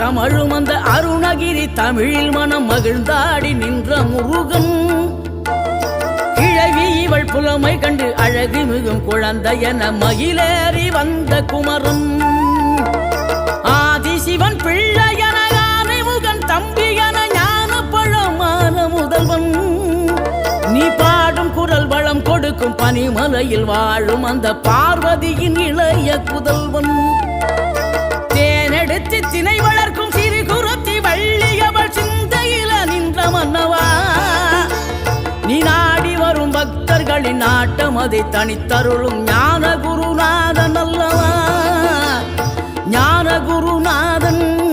கமழும் அந்த அருணகிரி தமிழில் மனம் மகிழ்ந்தாடி நின்ற முருகன். கிழவி இவள் புலமை கண்டு அழகு மிகும் குழந்தை என மகிழேறி வந்த குமரன். ஆதிசிவன் பிள்ளையன ஆனைமுகன் தம்பியன ஞான பழமான முதல்வன். நீ பாடும் குரல் வளம் கொடுக்கும் பனிமலையில் வாழும் அந்த பார்வதியின் இளைய புதல்வன். தேனெடுத்து திணை வளர்க்கும் சிறு குருத்தி வள்ளியவள் சிந்தையில நின்ற மன்னவா. நீ நாடி வரும் பக்தர்களின் நாட்டம் அதை தனித்தருளும் ஞான குருநாதன் அல்லவா. ஞான குருநாதன்.